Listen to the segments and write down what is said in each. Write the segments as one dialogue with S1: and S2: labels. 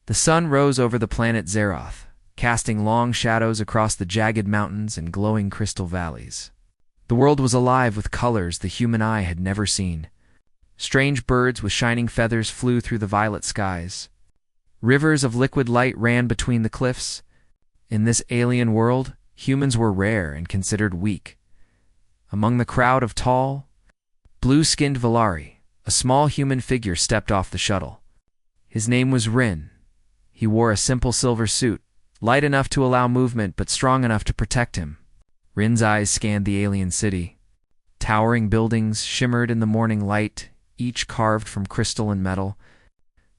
S1: The sun rose over the planet Zeroth, casting long shadows across the jagged mountains and glowing crystal valleys. The world was alive with colors the human eye had never seen. Strange birds with shining feathers flew through the violet skies. Rivers of liquid light ran between the cliffs. In this alien world, humans were rare and considered weak. Among the crowd of tall, blue-skinned Valari, a small human figure stepped off the shuttle. His name was Rin. He wore a simple silver suit, light enough to allow movement but strong enough to protect him. Rin's eyes scanned the alien city. Towering buildings shimmered in the morning light, each carved from crystal and metal.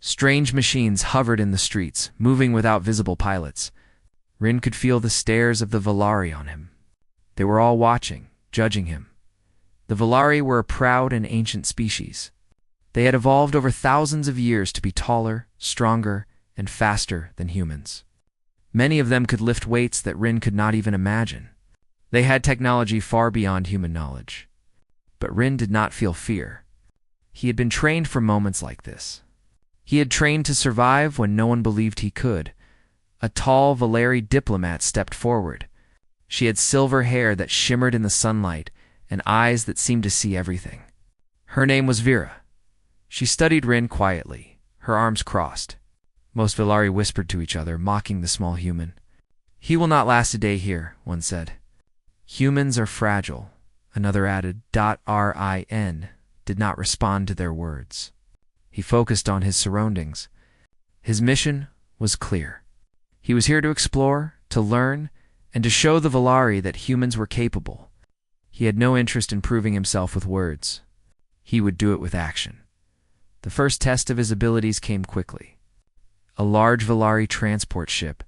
S1: Strange machines hovered in the streets, moving without visible pilots. Rin could feel the stares of the Valari on him. They were all watching, judging him. The Valari were a proud and ancient species. They had evolved over thousands of years to be taller, stronger, and faster than humans. Many of them could lift weights that Rin could not even imagine. They had technology far beyond human knowledge. But Rin did not feel fear. He had been trained for moments like this. He had trained to survive when no one believed he could. A tall Valeri diplomat stepped forward. She had silver hair that shimmered in the sunlight and eyes that seemed to see everything. Her name was Vera. She studied Rin quietly, her arms crossed. Most Valari whispered to each other, mocking the small human. "He will not last a day here," one said. "Humans are fragile," another added. Rin did not respond to their words. He focused on his surroundings. His mission was clear. He was here to explore, to learn, and to show the Valari that humans were capable. He had no interest in proving himself with words. He would do it with action. The first test of his abilities came quickly. A large Valari transport ship,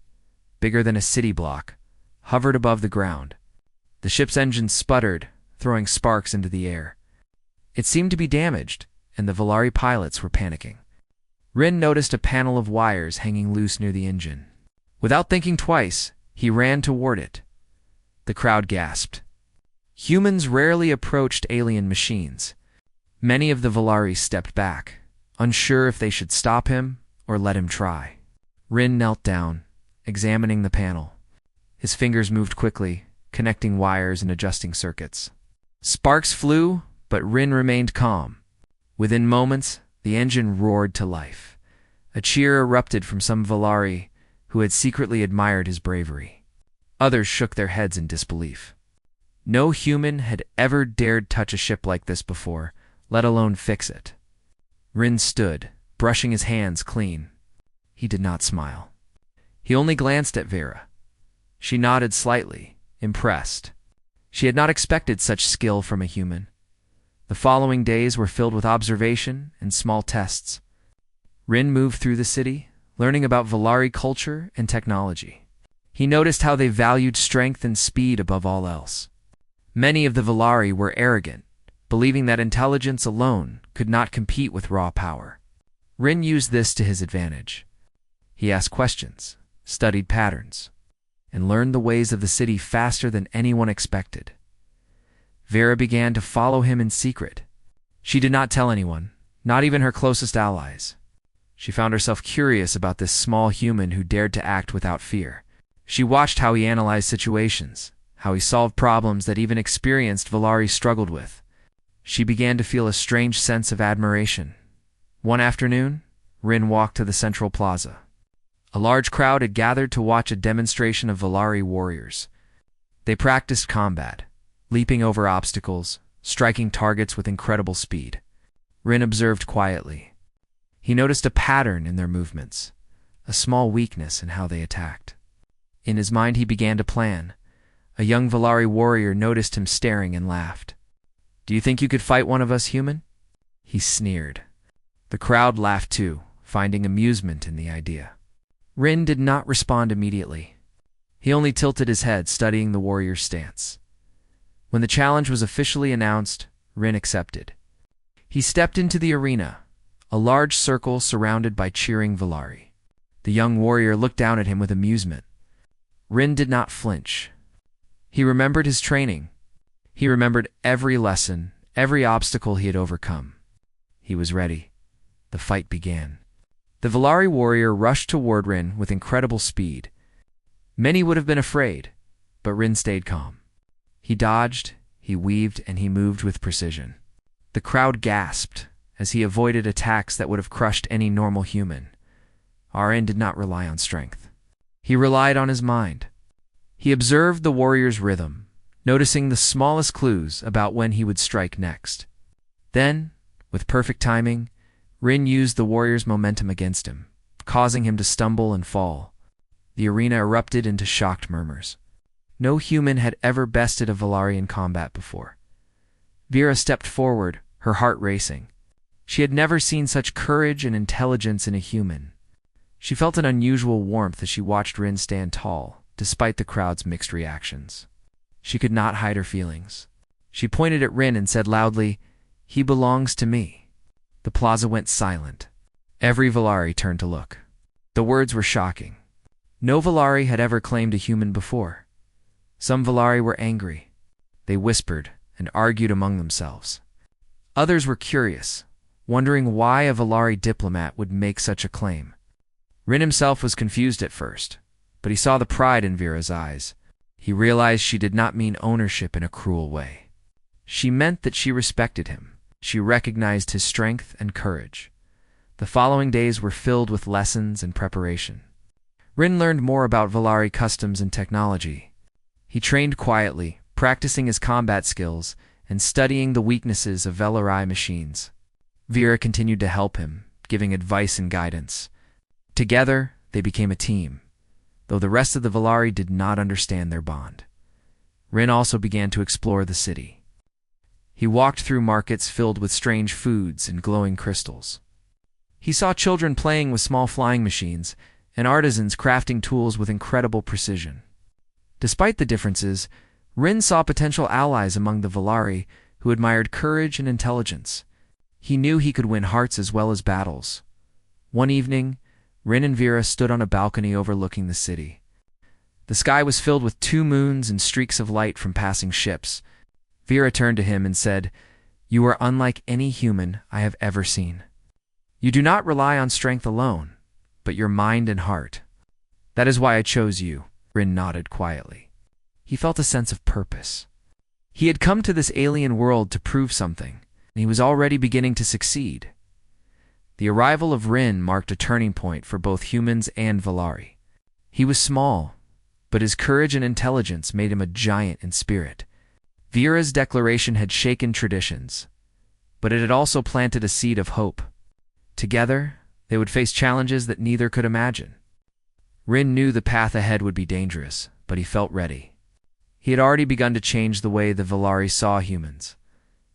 S1: bigger than a city block, hovered above the ground. The ship's engine sputtered, throwing sparks into the air. It seemed to be damaged, and the Valari pilots were panicking. Rin noticed a panel of wires hanging loose near the engine. Without thinking twice, he ran toward it. The crowd gasped. Humans rarely approached alien machines. Many of the Valari stepped back, unsure if they should stop him or let him try. Rin knelt down, examining the panel. His fingers moved quickly, connecting wires and adjusting circuits. Sparks flew, but Rin remained calm. Within moments, the engine roared to life. A cheer erupted from some Valari who had secretly admired his bravery. Others shook their heads in disbelief. No human had ever dared touch a ship like this before, let alone fix it. Rin stood, brushing his hands clean. He did not smile. He only glanced at Vera. She nodded slightly, impressed. She had not expected such skill from a human. The following days were filled with observation and small tests. Rin moved through the city, learning about Valari culture and technology. He noticed how they valued strength and speed above all else. Many of the Valari were arrogant, believing that intelligence alone could not compete with raw power. Rin used this to his advantage. He asked questions, studied patterns, and learned the ways of the city faster than anyone expected. Vera began to follow him in secret. She did not tell anyone, not even her closest allies. She found herself curious about this small human who dared to act without fear. She watched how he analyzed situations, how he solved problems that even experienced Valari struggled with. She began to feel a strange sense of admiration. One afternoon, Rin walked to the central plaza. A large crowd had gathered to watch a demonstration of Valari warriors. They practiced combat, leaping over obstacles, striking targets with incredible speed. Rin observed quietly. He noticed a pattern in their movements, a small weakness in how they attacked. In his mind he began to plan. A young Valari warrior noticed him staring and laughed. "Do you think you could fight one of us, human?" He sneered. The crowd laughed too, finding amusement in the idea. Rin did not respond immediately. He only tilted his head, studying the warrior's stance. When the challenge was officially announced, Rin accepted. He stepped into the arena, a large circle surrounded by cheering Valari. The young warrior looked down at him with amusement. Rin did not flinch. He remembered his training. He remembered every lesson, every obstacle he had overcome. He was ready. The fight began. The Valari warrior rushed toward Rin with incredible speed. Many would have been afraid, but Rin stayed calm. He dodged, he weaved, and he moved with precision. The crowd gasped as he avoided attacks that would have crushed any normal human. Rin did not rely on strength. He relied on his mind. He observed the warrior's rhythm, noticing the smallest clues about when he would strike next. Then, with perfect timing, Rin used the warrior's momentum against him, causing him to stumble and fall. The arena erupted into shocked murmurs. No human had ever bested a Valari in combat before. Vera stepped forward, her heart racing. She had never seen such courage and intelligence in a human. She felt an unusual warmth as she watched Rin stand tall, despite the crowd's mixed reactions. She could not hide her feelings. She pointed at Rin and said loudly, "He belongs to me." The plaza went silent. Every Valari turned to look. The words were shocking. No Valari had ever claimed a human before. Some Valari were angry. They whispered and argued among themselves. Others were curious, wondering why a Valari diplomat would make such a claim. Rin himself was confused at first, but he saw the pride in Vera's eyes. He realized she did not mean ownership in a cruel way. She meant that she respected him. She recognized his strength and courage. The following days were filled with lessons and preparation. Rin learned more about Valari customs and technology. He trained quietly, practicing his combat skills and studying the weaknesses of Valari machines. Vera continued to help him, giving advice and guidance. Together, they became a team, though the rest of the Valari did not understand their bond. Rin also began to explore the city. He walked through markets filled with strange foods and glowing crystals. He saw children playing with small flying machines and artisans crafting tools with incredible precision. Despite the differences, Rin saw potential allies among the Valari who admired courage and intelligence. He knew he could win hearts as well as battles. One evening, Rin and Vera stood on a balcony overlooking the city. The sky was filled with two moons and streaks of light from passing ships. Vera turned to him and said, "You are unlike any human I have ever seen. You do not rely on strength alone, but your mind and heart. That is why I chose you." Rin nodded quietly. He felt a sense of purpose. He had come to this alien world to prove something, and he was already beginning to succeed. The arrival of Rin marked a turning point for both humans and Valari. He was small, but his courage and intelligence made him a giant in spirit. Vera's declaration had shaken traditions, but it had also planted a seed of hope. Together, they would face challenges that neither could imagine. Rin knew the path ahead would be dangerous, but he felt ready. He had already begun to change the way the Valari saw humans.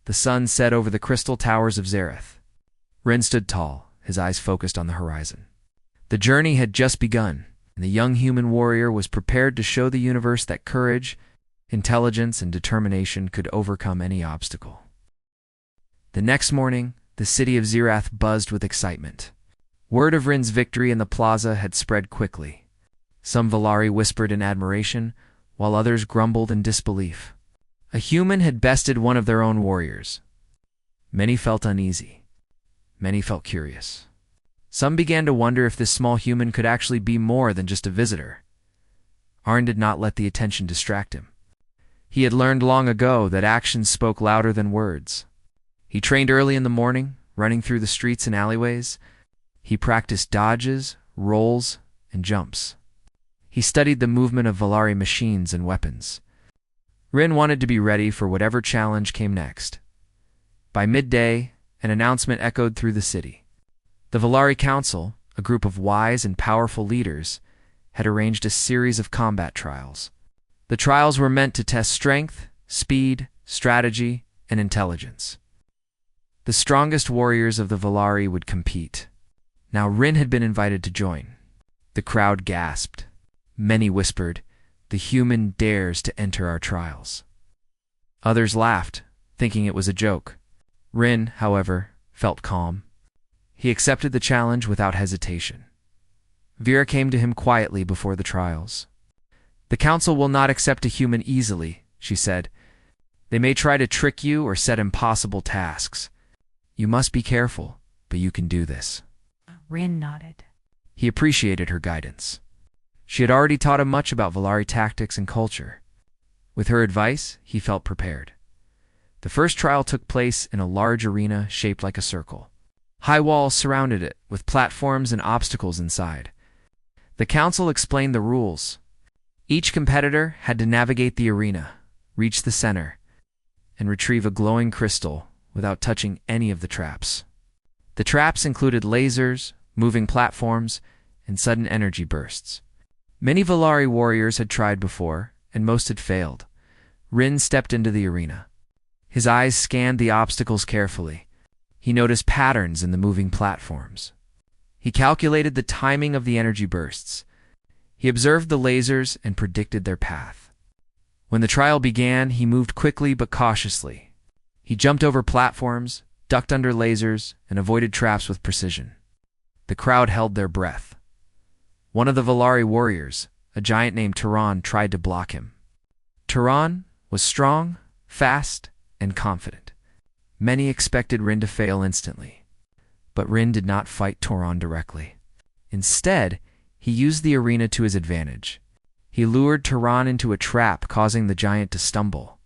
S1: The sun set over the crystal towers of Zareth. Rin stood tall, his eyes focused on the horizon. The journey had just begun, and the young human warrior was prepared to show the universe that courage, intelligence, and determination could overcome any obstacle. The next morning, the city of Zerath buzzed with excitement. Word of Rin's victory in the plaza had spread quickly. Some Valari whispered in admiration, while others grumbled in disbelief. A human had bested one of their own warriors. Many felt uneasy. Many felt curious. Some began to wonder if this small human could actually be more than just a visitor. Arn did not let the attention distract him. He had learned long ago that actions spoke louder than words. He trained early in the morning, running through the streets and alleyways. He practiced dodges, rolls, and jumps. He studied the movement of Valari machines and weapons. Rin wanted to be ready for whatever challenge came next. By midday, an announcement echoed through the city. The Valari Council, a group of wise and powerful leaders, had arranged a series of combat trials. The trials were meant to test strength, speed, strategy, and intelligence. The strongest warriors of the Valari would compete. Now Rin had been invited to join. The crowd gasped. Many whispered, "The human dares to enter our trials." Others laughed, thinking it was a joke. Rin, however, felt calm. He accepted the challenge without hesitation. Vera came to him quietly before the trials. "The council will not accept a human easily," she said. "They may try to trick you or set impossible tasks. You must be careful, but you can do this."
S2: Rin nodded.
S1: He appreciated her guidance. She had already taught him much about Valari tactics and culture. With her advice, he felt prepared. The first trial took place in a large arena shaped like a circle. High walls surrounded it, with platforms and obstacles inside. The council explained the rules. Each competitor had to navigate the arena, reach the center, and retrieve a glowing crystal without touching any of the traps. The traps included lasers, moving platforms, and sudden energy bursts. Many Valari warriors had tried before, and most had failed. Rin stepped into the arena. His eyes scanned the obstacles carefully. He noticed patterns in the moving platforms. He calculated the timing of the energy bursts. He observed the lasers and predicted their path. When the trial began, he moved quickly but cautiously. He jumped over platforms, ducked under lasers, and avoided traps with precision. The crowd held their breath. One of the Valari warriors, a giant named Turan, tried to block him. Turan was strong, fast, and confident. Many expected Rin to fail instantly. But Rin did not fight Turan directly. Instead, he used the arena to his advantage. He lured Turan into a trap, causing the giant to stumble.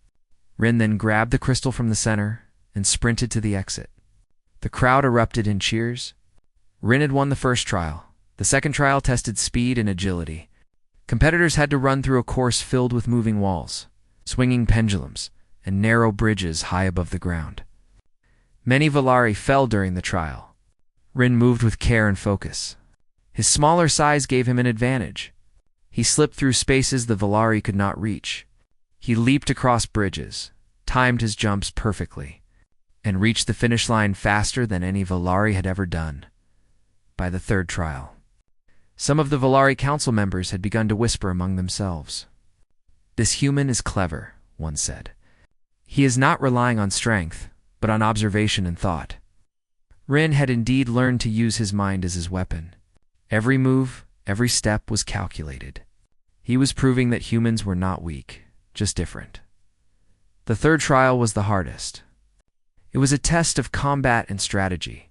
S1: Rin then grabbed the crystal from the center and sprinted to the exit. The crowd erupted in cheers. Rin had won the first trial. The second trial tested speed and agility. Competitors had to run through a course filled with moving walls, swinging pendulums, and narrow bridges high above the ground. Many Valari fell during the trial. Rin moved with care and focus. His smaller size gave him an advantage. He slipped through spaces the Valari could not reach. He leaped across bridges, timed his jumps perfectly, and reached the finish line faster than any Valari had ever done. By the third trial, some of the Valari council members had begun to whisper among themselves. "This human is clever," one said. "He is not relying on strength, but on observation and thought." Rin had indeed learned to use his mind as his weapon. Every move, every step was calculated. He was proving that humans were not weak, just different. The third trial was the hardest. It was a test of combat and strategy.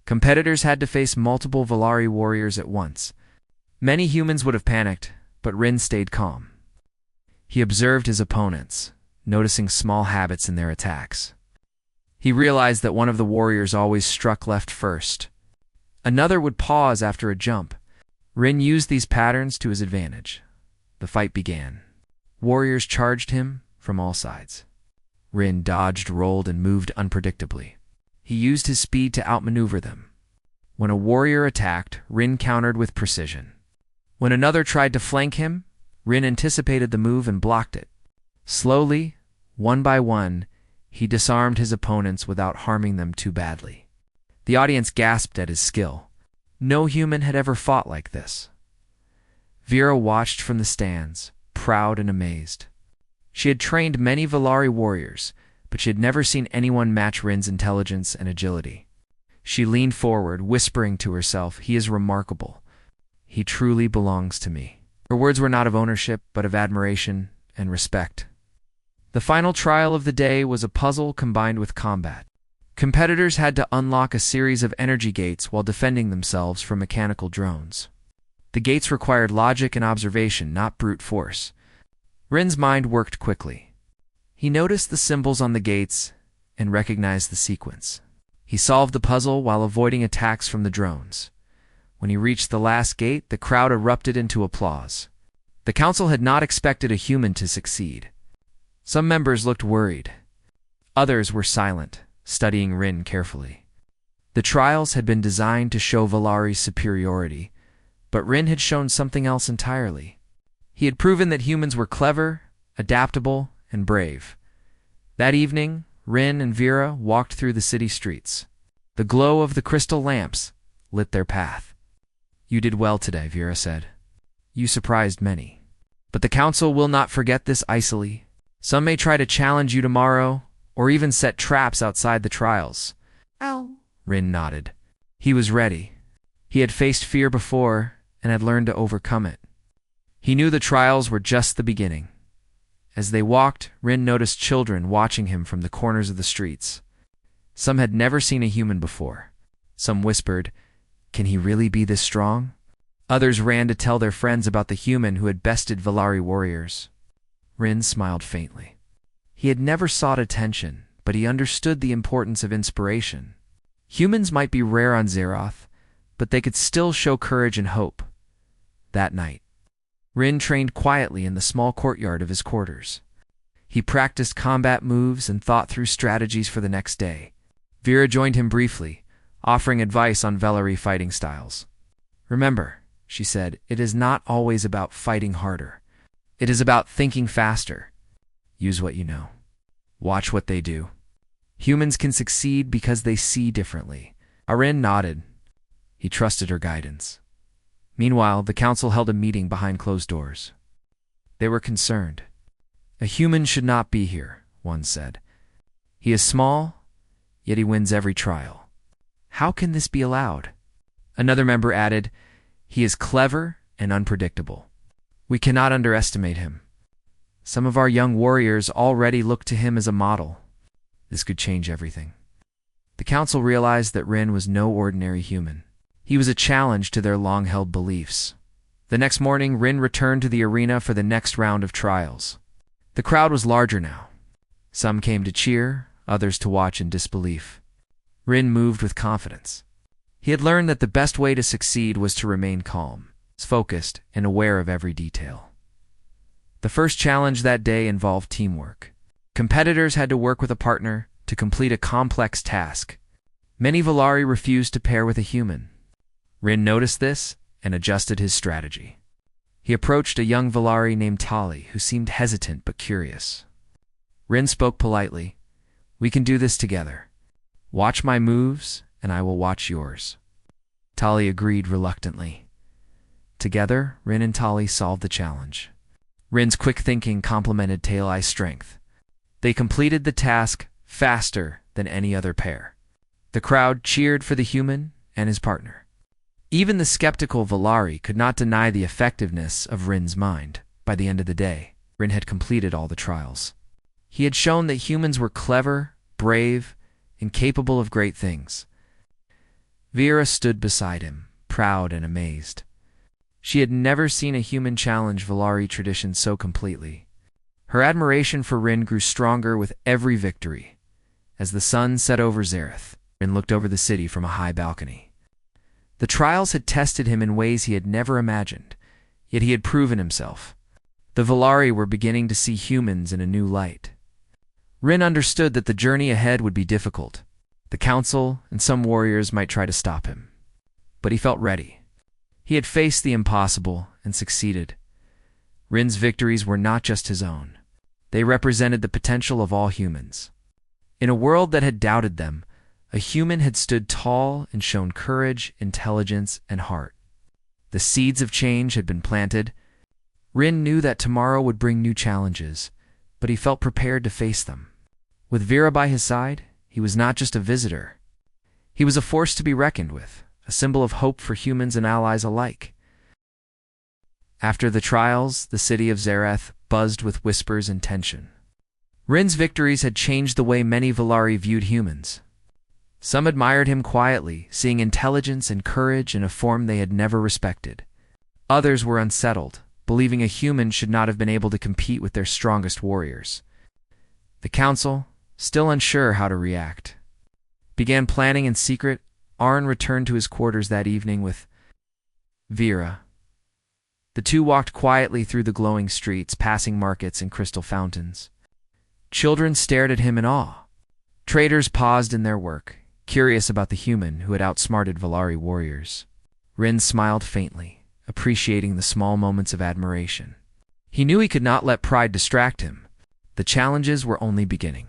S1: Competitors had to face multiple Valari warriors at once. Many humans would have panicked, but Rin stayed calm. He observed his opponents, noticing small habits in their attacks. He realized that one of the warriors always struck left first. Another would pause after a jump. Rin used these patterns to his advantage. The fight began. Warriors charged him from all sides. Rin dodged, rolled, and moved unpredictably. He used his speed to outmaneuver them. When a warrior attacked, Rin countered with precision. When another tried to flank him, Rin anticipated the move and blocked it. Slowly, one by one, he disarmed his opponents without harming them too badly. The audience gasped at his skill. No human had ever fought like this. Vera watched from the stands, proud and amazed. She had trained many Valari warriors, but she had never seen anyone match Rin's intelligence and agility. She leaned forward, whispering to herself, "He is remarkable. He truly belongs to me." Her words were not of ownership, but of admiration and respect. The final trial of the day was a puzzle combined with combat. Competitors had to unlock a series of energy gates while defending themselves from mechanical drones. The gates required logic and observation, not brute force. Rin's mind worked quickly. He noticed the symbols on the gates and recognized the sequence. He solved the puzzle while avoiding attacks from the drones. When he reached the last gate, the crowd erupted into applause. The council had not expected a human to succeed. Some members looked worried. Others were silent, studying Rin carefully. The trials had been designed to show Valari's superiority, but Rin had shown something else entirely. He had proven that humans were clever, adaptable, and brave. That evening, Rin and Vera walked through the city streets. The glow of the crystal lamps lit their path. "You did well today," Vera said. "You surprised many. But the council will not forget this easily. Some may try to challenge you tomorrow, or even set traps outside the trials."
S2: "Oh."
S1: Rin nodded. He was ready. He had faced fear before and had learned to overcome it. He knew the trials were just the beginning. As they walked, Rin noticed children watching him from the corners of the streets. Some had never seen a human before. Some whispered, Can he really be this strong? Others ran to tell their friends about the human who had bested Valari warriors. Rin smiled faintly. He had never sought attention, but he understood the importance of inspiration. Humans might be rare on Zeroth, but they could still show courage and hope. That night, Rin trained quietly in the small courtyard of his quarters. He practiced combat moves and thought through strategies for the next day. Vera joined him briefly, offering advice on Valari fighting styles. "Remember," she said, "it is not always about fighting harder. It is about thinking faster. Use what you know. Watch what they do. Humans can succeed because they see differently." Rin nodded. He trusted her guidance. Meanwhile, the council held a meeting behind closed doors. They were concerned. "A human should not be here," one said. "He is small, yet he wins every trial. How can this be allowed?" Another member added, "He is clever and unpredictable. We cannot underestimate him. Some of our young warriors already look to him as a model. This could change everything." The council realized that Rin was no ordinary human. He was a challenge to their long-held beliefs. The next morning, Rin returned to the arena for the next round of trials. The crowd was larger now. Some came to cheer, others to watch in disbelief. Rin moved with confidence. He had learned that the best way to succeed was to remain calm, focused, and aware of every detail. The first challenge that day involved teamwork. Competitors had to work with a partner to complete a complex task. Many Valari refused to pair with a human. Rin noticed this and adjusted his strategy. He approached a young Valari named Tali, who seemed hesitant but curious. Rin spoke politely. "We can do this together. Watch my moves, and I will watch yours." Tali agreed reluctantly. Together, Rin and Tali solved the challenge. Rin's quick thinking complemented Tali's strength. They completed the task faster than any other pair. The crowd cheered for the human and his partner. Even the skeptical Valari could not deny the effectiveness of Rin's mind. By the end of the day, Rin had completed all the trials. He had shown that humans were clever, brave, and capable of great things. Vera stood beside him, proud and amazed. She had never seen a human challenge Valari tradition so completely. Her admiration for Rin grew stronger with every victory. As the sun set over Zareth, Rin looked over the city from a high balcony. The trials had tested him in ways he had never imagined, yet he had proven himself. The Valari were beginning to see humans in a new light. Rin understood that the journey ahead would be difficult. The council and some warriors might try to stop him. But he felt ready. He had faced the impossible and succeeded. Rin's victories were not just his own. They represented the potential of all humans. In a world that had doubted them, a human had stood tall and shown courage, intelligence, and heart. The seeds of change had been planted. Rin knew that tomorrow would bring new challenges, but he felt prepared to face them. With Vera by his side, he was not just a visitor. He was a force to be reckoned with, a symbol of hope for humans and allies alike. After the trials, the city of Zareth buzzed with whispers and tension. Rin's victories had changed the way many Valari viewed humans. Some admired him quietly, seeing intelligence and courage in a form they had never respected. Others were unsettled, believing a human should not have been able to compete with their strongest warriors. The council, still unsure how to react, began planning in secret. Arn returned to his quarters that evening with Vera. The two walked quietly through the glowing streets, passing markets and crystal fountains. Children stared at him in awe. Traders paused in their work, curious about the human who had outsmarted Valari warriors. Rin smiled faintly, appreciating the small moments of admiration. He knew he could not let pride distract him. The challenges were only beginning.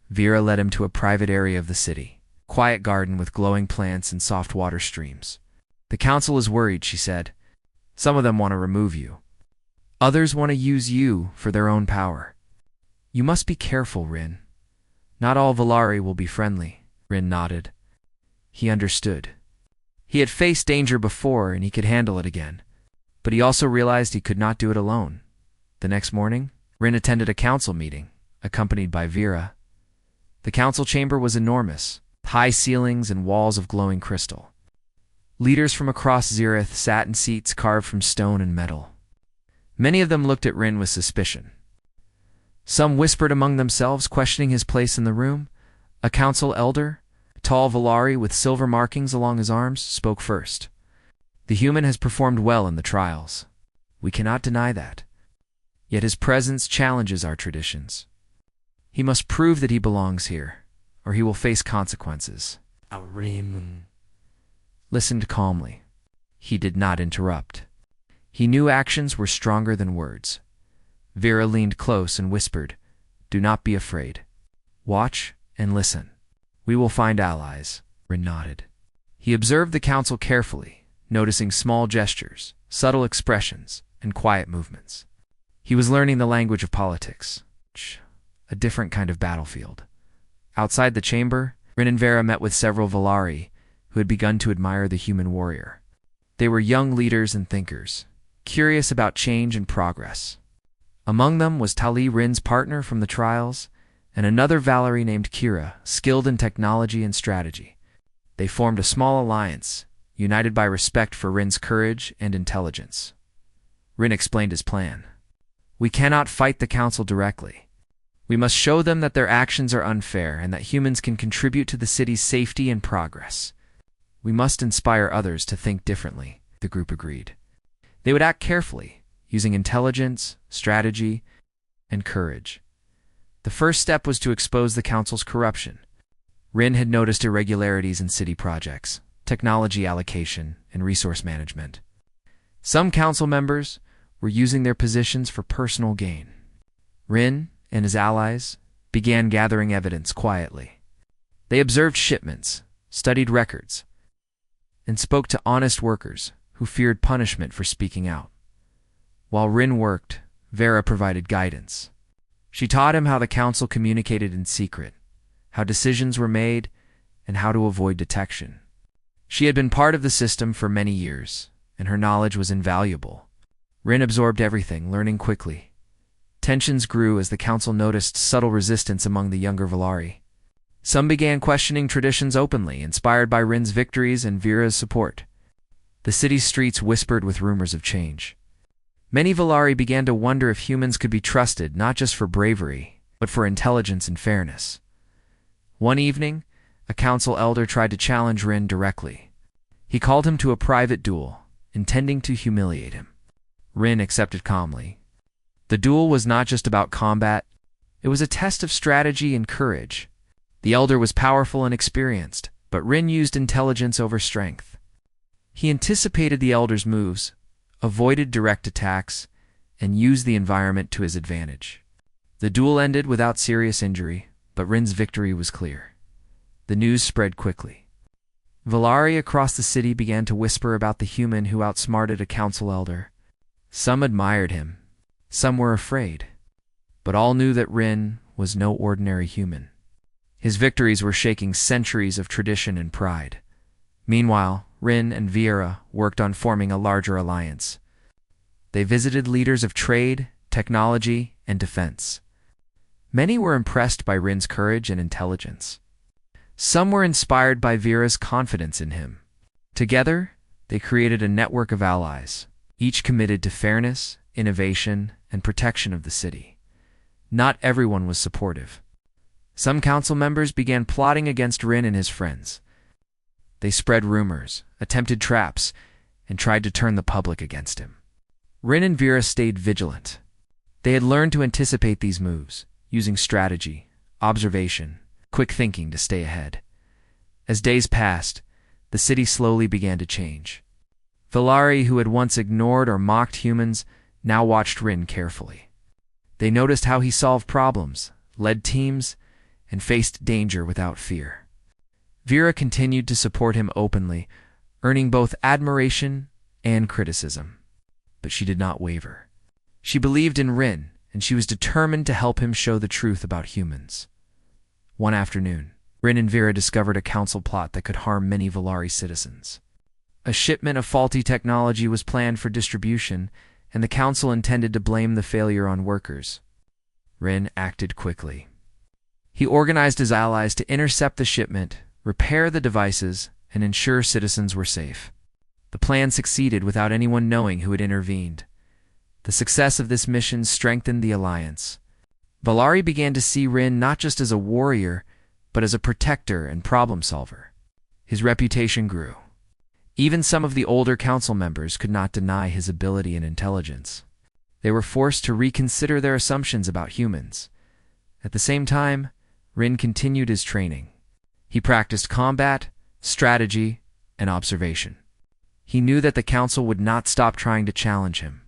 S1: Vera led him to a private area of the city, a quiet garden with glowing plants and soft water streams. "The council is worried," she said. "Some of them want to remove you. Others want to use you for their own power. You must be careful, Rin. Not all Valari will be friendly." Rin nodded. He understood. He had faced danger before and he could handle it again. But he also realized he could not do it alone. The next morning, Rin attended a council meeting, accompanied by Vera. The council chamber was enormous, high ceilings and walls of glowing crystal. Leaders from across Zereth sat in seats carved from stone and metal. Many of them looked at Rin with suspicion. Some whispered among themselves, questioning his place in the room. A council elder, a tall Valari with silver markings along his arms, spoke first. The human has performed well in the trials. We cannot deny that. Yet his presence challenges our traditions. He must prove that he belongs here, or he will face consequences. Rin listened calmly. He did not interrupt. He knew actions were stronger than words. Vera leaned close and whispered, "Do not be afraid. Watch and listen. We will find allies." Rin nodded. He observed the council carefully, noticing small gestures, subtle expressions, and quiet movements. He was learning the language of politics, a different kind of battlefield. Outside the chamber, Rin and Vera met with several Valari who had begun to admire the human warrior. They were young leaders and thinkers, curious about change and progress. Among them was Tali, Rin's partner from the trials, and another Valari named Kira, skilled in technology and strategy. They formed a small alliance, united by respect for Rin's courage and intelligence. Rin explained his plan. "We cannot fight the council directly. We must show them that their actions are unfair and that humans can contribute to the city's safety and progress. We must inspire others to think differently," the group agreed. They would act carefully, using intelligence, strategy, and courage. The first step was to expose the council's corruption. Rin had noticed irregularities in city projects, technology allocation, and resource management. Some council members were using their positions for personal gain. Rin and his allies began gathering evidence quietly. They observed shipments, studied records, and spoke to honest workers who feared punishment for speaking out. While Rin worked, Vera provided guidance. She taught him how the council communicated in secret, how decisions were made, and how to avoid detection. She had been part of the system for many years, and her knowledge was invaluable. Rin absorbed everything, learning quickly. Tensions grew as the council noticed subtle resistance among the younger Valari. Some began questioning traditions openly, inspired by Rin's victories and Vera's support. The city's streets whispered with rumors of change. Many Valari began to wonder if humans could be trusted not just for bravery, but for intelligence and fairness. One evening, a council elder tried to challenge Rin directly. He called him to a private duel, intending to humiliate him. Rin accepted calmly. The duel was not just about combat, it was a test of strategy and courage. The elder was powerful and experienced, but Rin used intelligence over strength. He anticipated the elder's moves, avoided direct attacks, and used the environment to his advantage. The duel ended without serious injury, but Rin's victory was clear. The news spread quickly. Valari across the city began to whisper about the human who outsmarted a council elder. Some admired him, some were afraid, but all knew that Rin was no ordinary human. His victories were shaking centuries of tradition and pride. Meanwhile, Rin and Vera worked on forming a larger alliance. They visited leaders of trade, technology, and defense. Many were impressed by Rin's courage and intelligence. Some were inspired by Vera's confidence in him. Together, they created a network of allies, each committed to fairness, innovation, and protection of the city. Not everyone was supportive. Some council members began plotting against Rin and his friends. They spread rumors, attempted traps, and tried to turn the public against him. Rin and Vera stayed vigilant. They had learned to anticipate these moves, using strategy, observation, quick thinking to stay ahead. As days passed, the city slowly began to change. Valari, who had once ignored or mocked humans, now watched Rin carefully. They noticed how he solved problems, led teams, and faced danger without fear. Vera continued to support him openly, earning both admiration and criticism. But she did not waver. She believed in Rin, and she was determined to help him show the truth about humans. One afternoon, Rin and Vera discovered a council plot that could harm many Valari citizens. A shipment of faulty technology was planned for distribution, and the council intended to blame the failure on workers. Rin acted quickly. He organized his allies to intercept the shipment, repair the devices, and ensure citizens were safe. The plan succeeded without anyone knowing who had intervened. The success of this mission strengthened the alliance. Valari began to see Rin not just as a warrior, but as a protector and problem solver. His reputation grew. Even some of the older council members could not deny his ability and intelligence. They were forced to reconsider their assumptions about humans. At the same time, Rin continued his training. He practiced combat, strategy, and observation. He knew that the council would not stop trying to challenge him.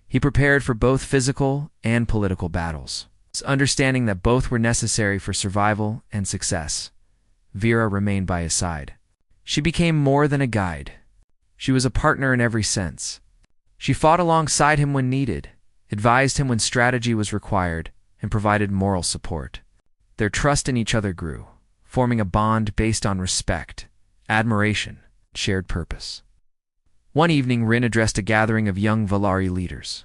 S1: He prepared for both physical and political battles, understanding that both were necessary for survival and success. Vera remained by his side. She became more than a guide. She was a partner in every sense. She fought alongside him when needed, advised him when strategy was required, and provided moral support. Their trust in each other grew, forming a bond based on respect, admiration, and shared purpose. One evening, Rin addressed a gathering of young Valari leaders.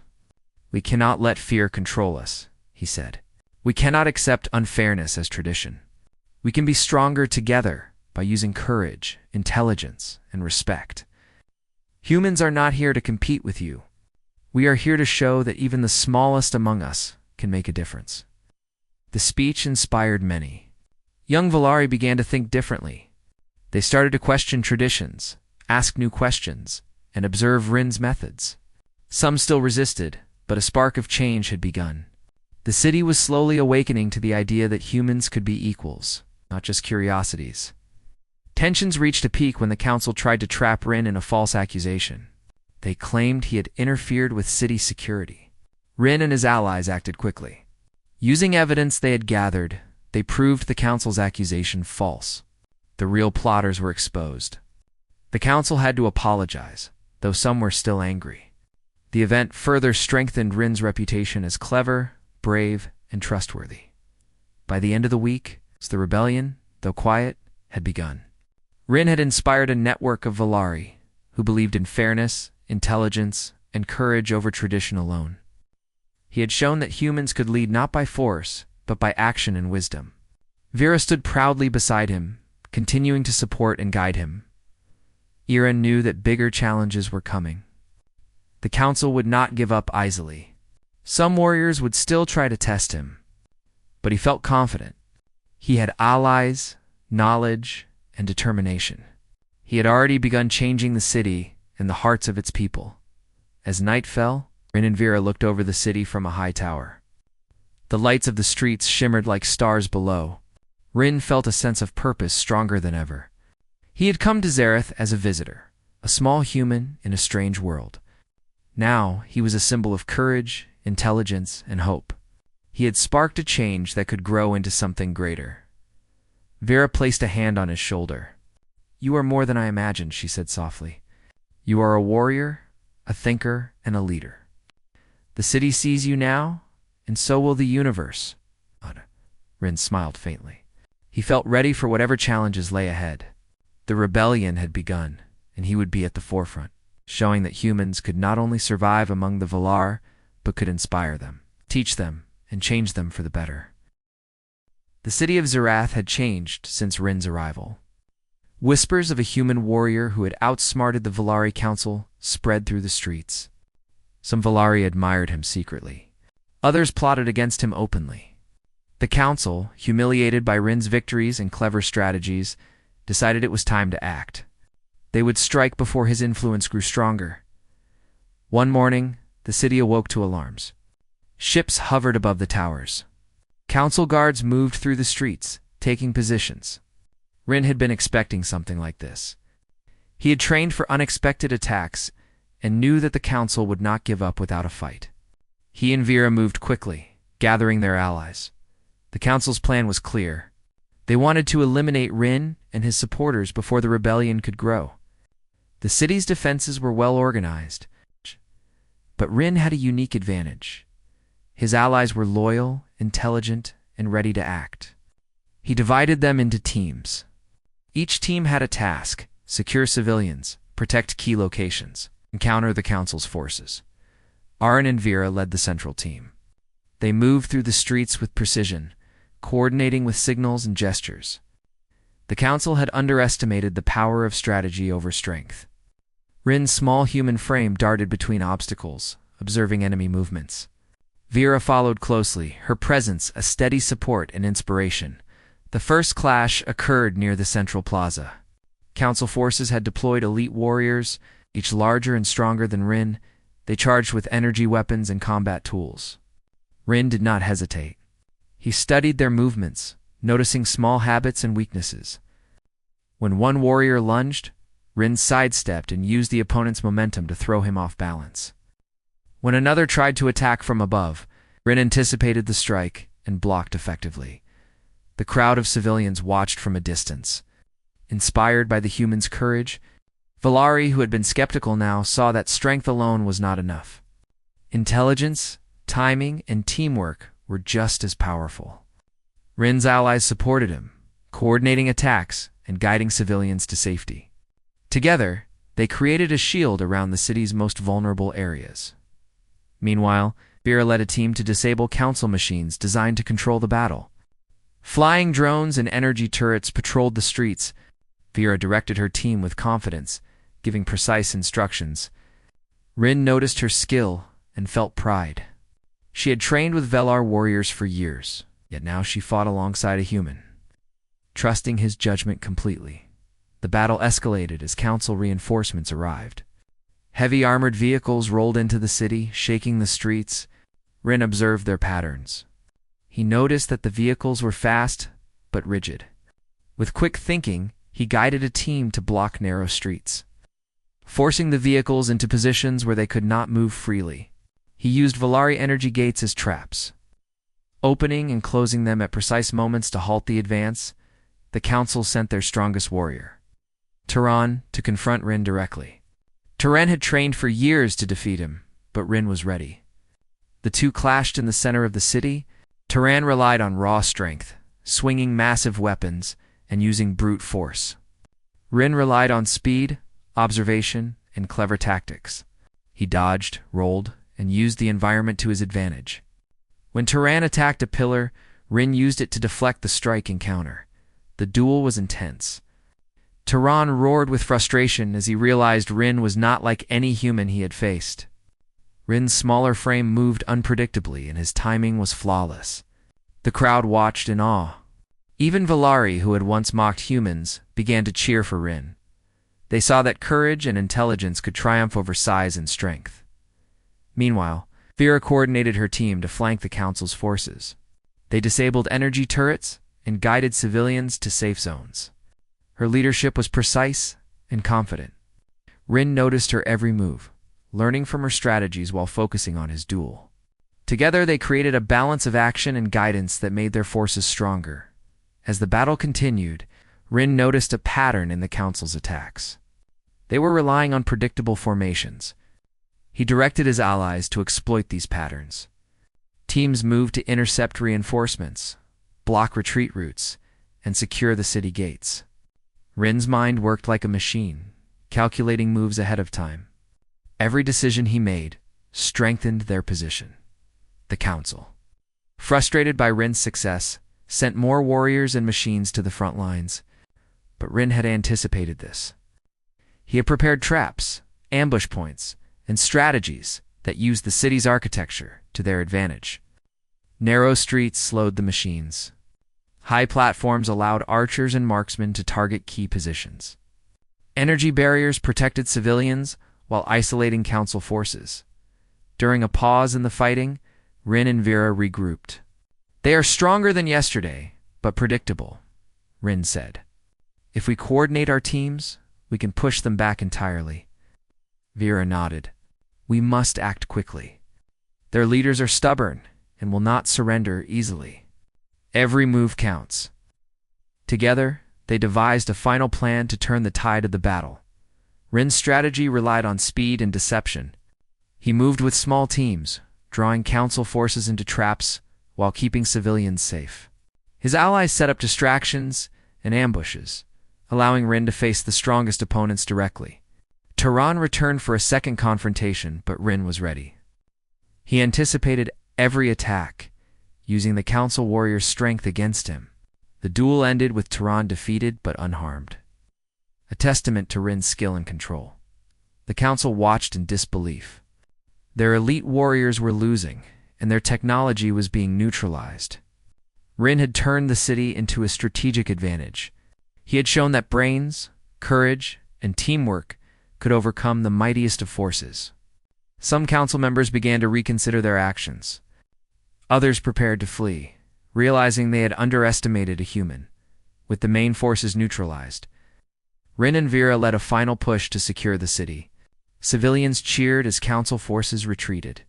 S1: "We cannot let fear control us," he said. "We cannot accept unfairness as tradition. We can be stronger together by using courage, intelligence, and respect. Humans are not here to compete with you. We are here to show that even the smallest among us can make a difference." The speech inspired many. Young Valari began to think differently. They started to question traditions, ask new questions, and observe Rin's methods. Some still resisted, but a spark of change had begun. The city was slowly awakening to the idea that humans could be equals, not just curiosities. Tensions reached a peak when the council tried to trap Rin in a false accusation. They claimed he had interfered with city security. Rin and his allies acted quickly. Using evidence they had gathered, they proved the council's accusation false. The real plotters were exposed. The council had to apologize, though some were still angry. The event further strengthened Rin's reputation as clever, brave, and trustworthy. By the end of the week, the rebellion, though quiet, had begun. Rin had inspired a network of Valari who believed in fairness, intelligence, and courage over tradition alone. He had shown that humans could lead not by force, but by action and wisdom. Vera stood proudly beside him, continuing to support and guide him. Ira knew that bigger challenges were coming. The council would not give up easily. Some warriors would still try to test him, but he felt confident. He had allies, knowledge, and determination. He had already begun changing the city and the hearts of its people. As night fell, Rin and Vera looked over the city from a high tower. The lights of the streets shimmered like stars below. Rin felt a sense of purpose stronger than ever. He had come to Zareth as a visitor, a small human in a strange world. Now he was a symbol of courage, intelligence, and hope. He had sparked a change that could grow into something greater. Vera placed a hand on his shoulder. "You are more than I imagined," she said softly. "You are a warrior, a thinker, and a leader. The city sees you now, and so will the universe." Rin smiled faintly. He felt ready for whatever challenges lay ahead. The rebellion had begun, and he would be at the forefront, showing that humans could not only survive among the Valar, but could inspire them, teach them, and change them for the better. The city of Zerath had changed since Rin's arrival. Whispers of a human warrior who had outsmarted the Valari Council spread through the streets. Some Valari admired him secretly. Others plotted against him openly. The council, humiliated by Rin's victories and clever strategies, decided it was time to act. They would strike before his influence grew stronger. One morning, the city awoke to alarms. Ships hovered above the towers. Council guards moved through the streets, taking positions. Rin had been expecting something like this. He had trained for unexpected attacks and knew that the council would not give up without a fight. He and Vera moved quickly, gathering their allies. The council's plan was clear. They wanted to eliminate Rin and his supporters before the rebellion could grow. The city's defenses were well organized, but Rin had a unique advantage. His allies were loyal, intelligent, and ready to act. He divided them into teams. Each team had a task: secure civilians, protect key locations, and counter the council's forces. Arn and Vera led the central team. They moved through the streets with precision, coordinating with signals and gestures. The council had underestimated the power of strategy over strength. Rin's small human frame darted between obstacles, observing enemy movements. Vera followed closely, her presence a steady support and inspiration. The first clash occurred near the central plaza. Council forces had deployed elite warriors, each larger and stronger than Rin. They charged with energy weapons and combat tools. Rin did not hesitate. He studied their movements, noticing small habits and weaknesses. When one warrior lunged, Rin sidestepped and used the opponent's momentum to throw him off balance. When another tried to attack from above, Rin anticipated the strike and blocked effectively. The crowd of civilians watched from a distance. Inspired by the human's courage, Valari, who had been skeptical now, saw that strength alone was not enough. Intelligence, timing, and teamwork were just as powerful. Rin's allies supported him, coordinating attacks and guiding civilians to safety. Together, they created a shield around the city's most vulnerable areas. Meanwhile, Vera led a team to disable council machines designed to control the battle. Flying drones and energy turrets patrolled the streets. Vera directed her team with confidence, giving precise instructions. Rin noticed her skill and felt pride. She had trained with Velar warriors for years, yet now she fought alongside a human. Trusting his judgment completely, the battle escalated as council reinforcements arrived. Heavy armored vehicles rolled into the city, shaking the streets. Rin observed their patterns. He noticed that the vehicles were fast, but rigid. With quick thinking, he guided a team to block narrow streets, forcing the vehicles into positions where they could not move freely. He used Valari energy gates as traps, opening and closing them at precise moments to halt the advance. The council sent their strongest warrior, Turan, to confront Rin directly. Turan had trained for years to defeat him, but Rin was ready. The two clashed in the center of the city. Turan relied on raw strength, swinging massive weapons and using brute force. Rin relied on speed, observation, and clever tactics. He dodged, rolled, and used the environment to his advantage. When Turan attacked a pillar, Rin used it to deflect the strike and counter. The duel was intense. Turan roared with frustration as he realized Rin was not like any human he had faced. Rin's smaller frame moved unpredictably and his timing was flawless. The crowd watched in awe. Even Valari, who had once mocked humans, began to cheer for Rin. They saw that courage and intelligence could triumph over size and strength. Meanwhile, Vera coordinated her team to flank the council's forces. They disabled energy turrets and guided civilians to safe zones. Her leadership was precise and confident. Rin noticed her every move, learning from her strategies while focusing on his duel. Together they created a balance of action and guidance that made their forces stronger. As the battle continued, Rin noticed a pattern in the council's attacks. They were relying on predictable formations. He directed his allies to exploit these patterns. Teams moved to intercept reinforcements, block retreat routes, and secure the city gates. Rin's mind worked like a machine, calculating moves ahead of time. Every decision he made strengthened their position. The council, frustrated by Rin's success, sent more warriors and machines to the front lines. But Rin had anticipated this. He had prepared traps, ambush points, and strategies that used the city's architecture to their advantage. Narrow streets slowed the machines. High platforms allowed archers and marksmen to target key positions. Energy barriers protected civilians while isolating council forces. During a pause in the fighting, Rin and Vera regrouped. "They are stronger than yesterday, but predictable," Rin said. "If we coordinate our teams, we can push them back entirely." Vera nodded. "We must act quickly. Their leaders are stubborn and will not surrender easily. Every move counts." Together, they devised a final plan to turn the tide of the battle. Rin's strategy relied on speed and deception. He moved with small teams, drawing council forces into traps while keeping civilians safe. His allies set up distractions and ambushes, allowing Rin to face the strongest opponents directly. Turan returned for a second confrontation, but Rin was ready. He anticipated every attack, using the council warrior's strength against him. The duel ended with Turan defeated but unharmed, a testament to Rin's skill and control. The council watched in disbelief. Their elite warriors were losing, and their technology was being neutralized. Rin had turned the city into a strategic advantage. He had shown that brains, courage, and teamwork could overcome the mightiest of forces. Some council members began to reconsider their actions. Others prepared to flee, realizing they had underestimated a human. With the main forces neutralized, Rin and Vera led a final push to secure the city. Civilians cheered as council forces retreated.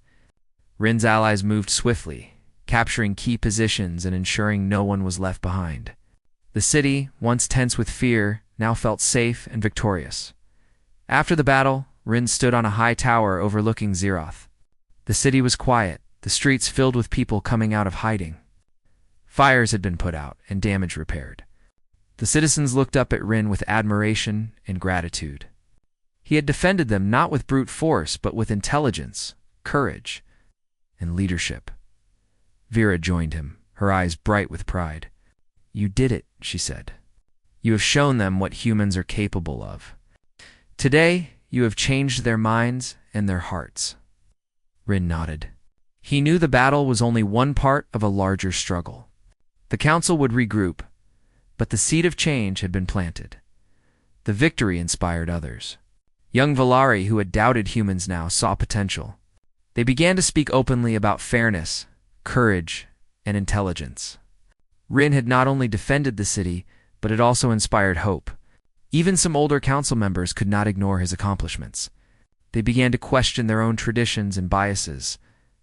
S1: Rin's allies moved swiftly, capturing key positions and ensuring no one was left behind. The city, once tense with fear, now felt safe and victorious. After the battle, Rin stood on a high tower overlooking Zeroth. The city was quiet, the streets filled with people coming out of hiding. Fires had been put out and damage repaired. The citizens looked up at Rin with admiration and gratitude. He had defended them not with brute force, but with intelligence, courage, and leadership. Vera joined him, her eyes bright with pride. "You did it," she said. "You have shown them what humans are capable of. Today, you have changed their minds and their hearts." Rin nodded. He knew the battle was only one part of a larger struggle. The council would regroup, but the seed of change had been planted. The victory inspired others. Young Valari, who had doubted humans now, saw potential. They began to speak openly about fairness, courage, and intelligence. Rin had not only defended the city, but it also inspired hope. Even some older council members could not ignore his accomplishments. They began to question their own traditions and biases.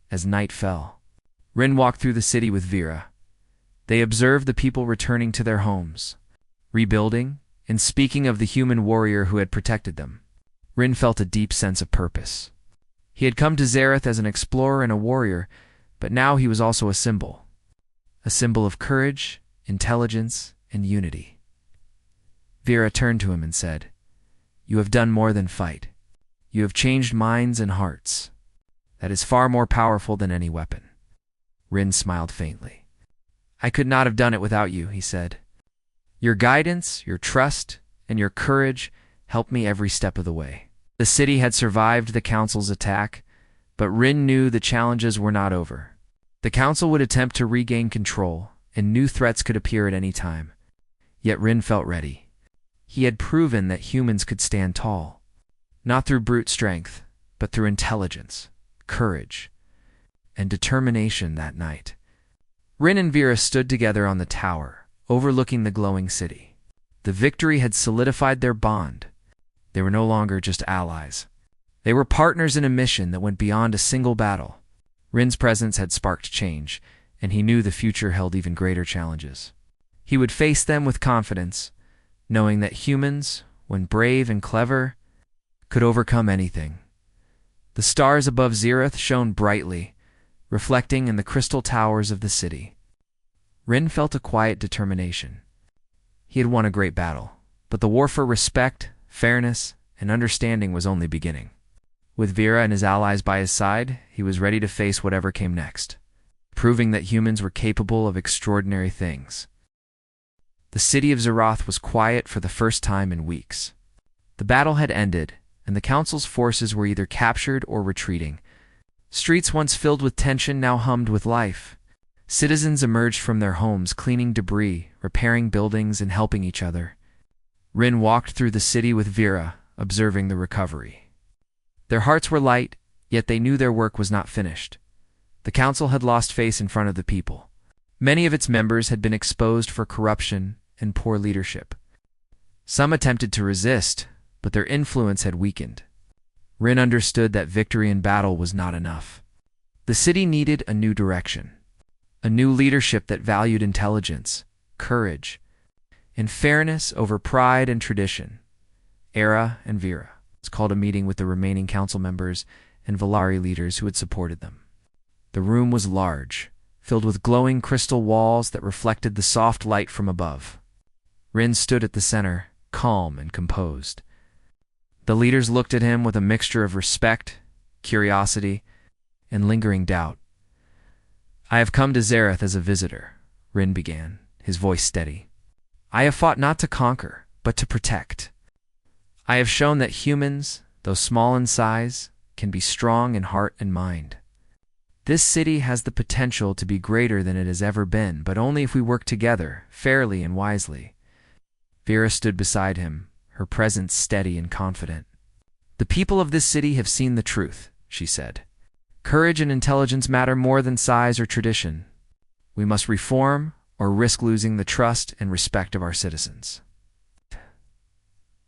S1: As night fell, Rin walked through the city with Vera. They observed the people returning to their homes, rebuilding, and speaking of the human warrior who had protected them. Rin felt a deep sense of purpose. He had come to Zareth as an explorer and a warrior, but now he was also a symbol of courage, intelligence, and unity. Vera turned to him and said, "You have done more than fight. You have changed minds and hearts. That is far more powerful than any weapon." Rin smiled faintly. "I could not have done it without you," he said. "Your guidance, your trust, and your courage helped me every step of the way." The city had survived the council's attack, but Rin knew the challenges were not over. The council would attempt to regain control, and new threats could appear at any time. Yet Rin felt ready. He had proven that humans could stand tall, not through brute strength, but through intelligence, courage, and determination that night. Rin and Vera stood together on the tower, overlooking the glowing city. The victory had solidified their bond. They were no longer just allies. They were partners in a mission that went beyond a single battle. Rin's presence had sparked change, and he knew the future held even greater challenges. He would face them with confidence, knowing that humans, when brave and clever, could overcome anything. The stars above Zareth shone brightly, reflecting in the crystal towers of the city. Rin felt a quiet determination. He had won a great battle, but the war for respect, fairness, and understanding was only beginning. With Vera and his allies by his side, he was ready to face whatever came next, proving that humans were capable of extraordinary things. The city of Zeroth was quiet for the first time in weeks. The battle had ended, and the council's forces were either captured or retreating. Streets once filled with tension now hummed with life. Citizens emerged from their homes, cleaning debris, repairing buildings, and helping each other. Rin walked through the city with Vera, observing the recovery. Their hearts were light, yet they knew their work was not finished. The council had lost face in front of the people. Many of its members had been exposed for corruption and poor leadership. Some attempted to resist, but their influence had weakened. Rin understood that victory in battle was not enough. The city needed a new direction, a new leadership that valued intelligence, courage, and fairness over pride and tradition. Era and Vera called a meeting with the remaining council members and Valari leaders who had supported them. The room was large, filled with glowing crystal walls that reflected the soft light from above. Rin stood at the center, calm and composed. The leaders looked at him with a mixture of respect, curiosity, and lingering doubt. "I have come to Zareth as a visitor," Rin began, his voice steady. "I have fought not to conquer, but to protect. I have shown that humans, though small in size, can be strong in heart and mind. This city has the potential to be greater than it has ever been, but only if we work together, fairly and wisely. Vera stood beside him, her presence steady and confident. The people of this city have seen the truth, she said. Courage and intelligence matter more than size or tradition. We must reform or risk losing the trust and respect of our citizens.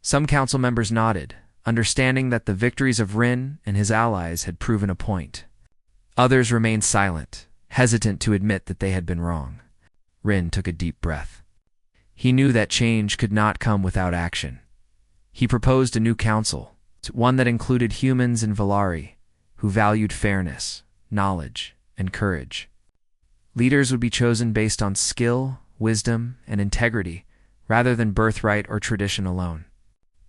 S1: Some council members nodded, understanding that the victories of Rin and his allies had proven a point. Others remained silent, hesitant to admit that they had been wrong. Rin took a deep breath. He knew that change could not come without action. He proposed a new council, one that included humans and Valari, who valued fairness, knowledge, and courage. Leaders would be chosen based on skill, wisdom, and integrity, rather than birthright or tradition alone.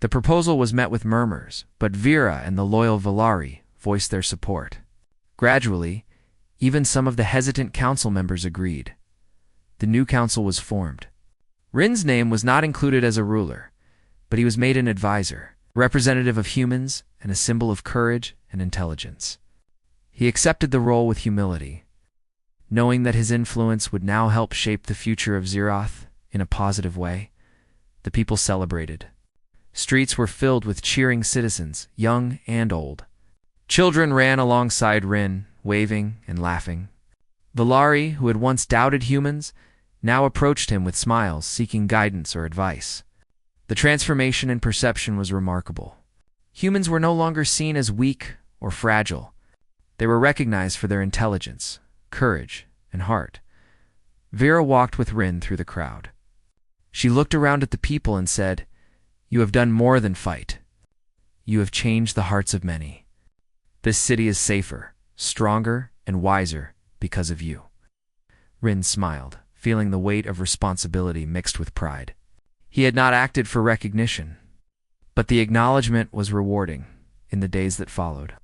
S1: The proposal was met with murmurs, but Vera and the loyal Valari voiced their support. Gradually, even some of the hesitant council members agreed. The new council was formed. Rin's name was not included as a ruler, but he was made an advisor, representative of humans and a symbol of courage and intelligence. He accepted the role with humility, knowing that his influence would now help shape the future of Zeroth in a positive way. The people celebrated. Streets were filled with cheering citizens, young and old. Children ran alongside Rin, waving and laughing. Valari, who had once doubted humans, now approached him with smiles, seeking guidance or advice. The transformation in perception was remarkable. Humans were no longer seen as weak or fragile. They were recognized for their intelligence, courage, and heart. Vera walked with Rin through the crowd. She looked around at the people and said, "You have done more than fight. You have changed the hearts of many. This city is safer, stronger, and wiser because of you." Rin smiled, feeling the weight of responsibility mixed with pride. He had not acted for recognition, but the acknowledgement was rewarding in the days that followed.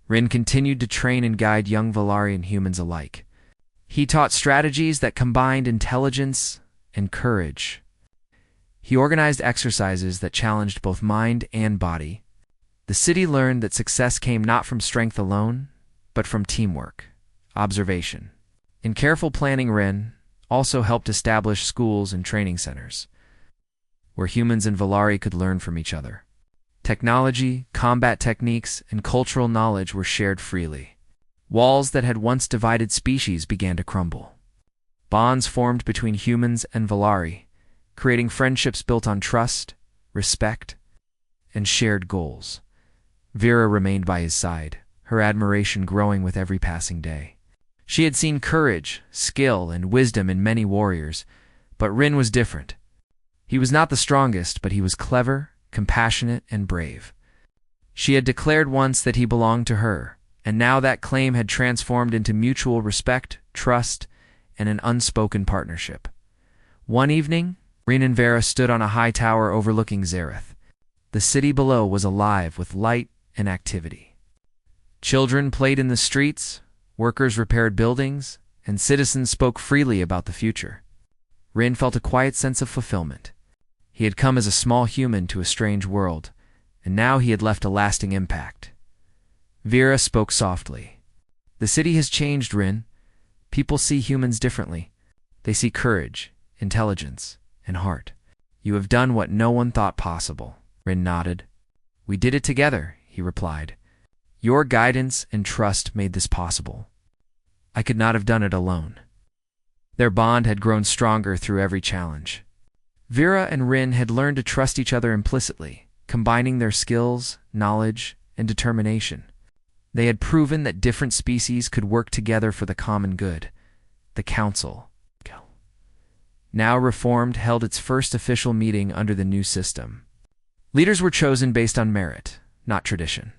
S1: Rin continued to train and guide young Valarian humans alike. He taught strategies that combined intelligence and courage. He organized exercises that challenged both mind and body. The city learned that success came not from strength alone, but from teamwork, observation. In careful planning, Rin also helped establish schools and training centers, where humans and Valari could learn from each other. Technology, combat techniques, and cultural knowledge were shared freely. Walls that had once divided species began to crumble. Bonds formed between humans and Valari, creating friendships built on trust, respect, and shared goals. Vera remained by his side, her admiration growing with every passing day. She had seen courage, skill, and wisdom in many warriors, but Rin was different. He was not the strongest, but he was clever, compassionate, and brave. She had declared once that he belonged to her, and now that claim had transformed into mutual respect, trust, and an unspoken partnership. One evening, Rin and Vera stood on a high tower overlooking Zareth. The city below was alive with light and activity. Children played in the streets, workers repaired buildings, and citizens spoke freely about the future. Rin felt a quiet sense of fulfillment. He had come as a small human to a strange world, and now he had left a lasting impact. Vera spoke softly. "The city has changed, Rin. People see humans differently. They see courage, intelligence, and heart. You have done what no one thought possible." Rin nodded. "We did it together," he replied. "Your guidance and trust made this possible. I could not have done it alone." Their bond had grown stronger through every challenge. Vera and Rin had learned to trust each other implicitly, combining their skills, knowledge, and determination. They had proven that different species could work together for the common good. The Council, now reformed, held its first official meeting under the new system. Leaders were chosen based on merit, not tradition.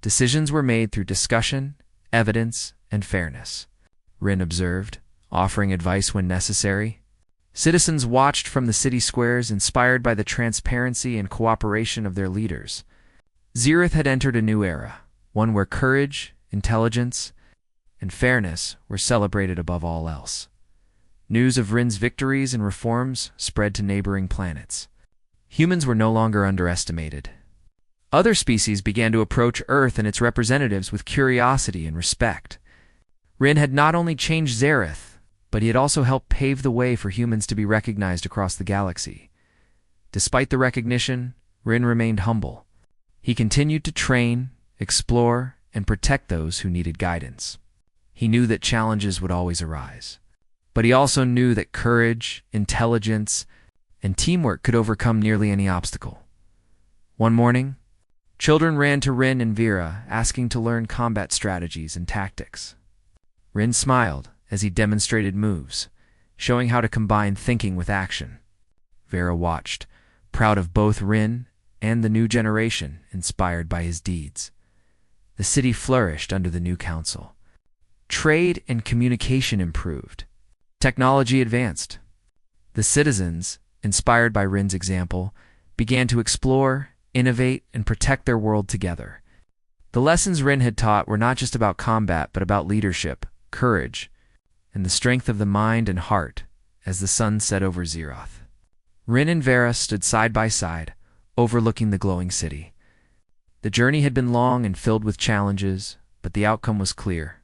S1: Decisions were made through discussion, evidence, and fairness. Rin observed, offering advice when necessary. Citizens watched from the city squares, inspired by the transparency and cooperation of their leaders. Zeroth had entered a new era, one where courage, intelligence, and fairness were celebrated above all else. News of Rin's victories and reforms spread to neighboring planets. Humans were no longer underestimated. Other species began to approach Earth and its representatives with curiosity and respect. Rin had not only changed Xerath, but he had also helped pave the way for humans to be recognized across the galaxy. Despite the recognition, Rin remained humble. He continued to train, explore, and protect those who needed guidance. He knew that challenges would always arise. But he also knew that courage, intelligence, and teamwork could overcome nearly any obstacle. One morning, children ran to Rin and Vera, asking to learn combat strategies and tactics. Rin smiled as he demonstrated moves, showing how to combine thinking with action. Vera watched, proud of both Rin and the new generation inspired by his deeds. The city flourished under the new council. Trade and communication improved. Technology advanced. The citizens, inspired by Rin's example, began to explore, innovate, and protect their world together. The lessons Rin had taught were not just about combat, but about leadership, courage, and the strength of the mind and heart as the sun set over Xerath. Rin and Vera stood side by side, overlooking the glowing city. The journey had been long and filled with challenges, but the outcome was clear.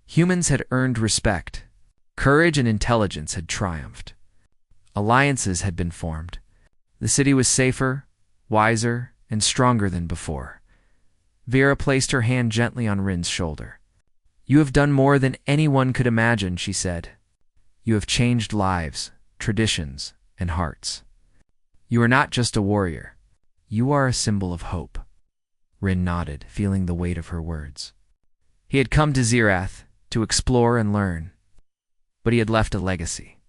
S1: Humans had earned respect. Courage and intelligence had triumphed. Alliances had been formed. The city was safer, wiser, and stronger than before. Vera placed her hand gently on Rin's shoulder. "You have done more than anyone could imagine," she said. "You have changed lives, traditions, and hearts. You are not just a warrior. You are a symbol of hope." Rin nodded, feeling the weight of her words. He had come to Xerath to explore and learn, but he had left a legacy.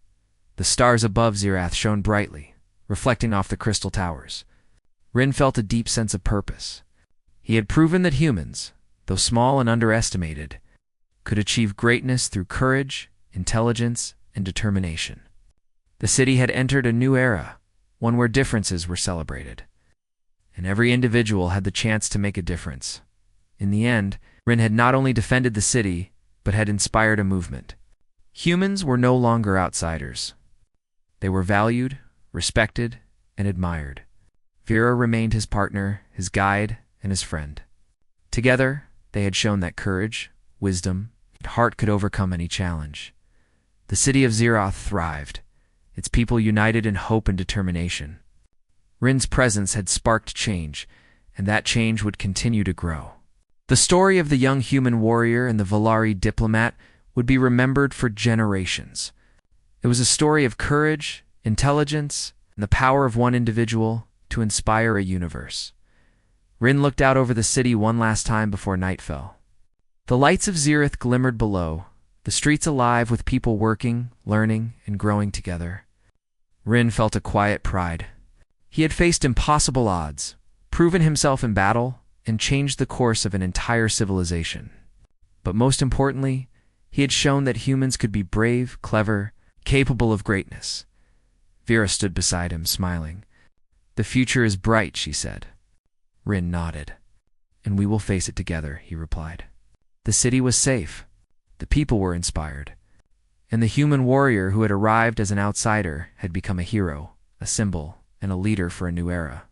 S1: The stars above Xerath shone brightly, reflecting off the crystal towers. Rin felt a deep sense of purpose. He had proven that humans, though small and underestimated, could achieve greatness through courage, intelligence, and determination. The city had entered a new era, one where differences were celebrated, and every individual had the chance to make a difference. In the end, Rin had not only defended the city, but had inspired a movement. Humans were no longer outsiders. They were valued, respected, and admired. Vera remained his partner, his guide, and his friend. Together, they had shown that courage, wisdom, and heart could overcome any challenge. The city of Xerath thrived, its people united in hope and determination. Rin's presence had sparked change, and that change would continue to grow. The story of the young human warrior and the Valari diplomat would be remembered for generations. It was a story of courage, intelligence, and the power of one individual to inspire a universe. Rin looked out over the city one last time before night fell. The lights of Xerath glimmered below, the streets alive with people working, learning, and growing together. Rin felt a quiet pride. He had faced impossible odds, proven himself in battle, and changed the course of an entire civilization. But most importantly, he had shown that humans could be brave, clever, capable of greatness. Vera stood beside him, smiling. "The future is bright," she said. Rin nodded. "And we will face it together," he replied. The city was safe. The people were inspired. And the human warrior who had arrived as an outsider had become a hero, a symbol, and a leader for a new era.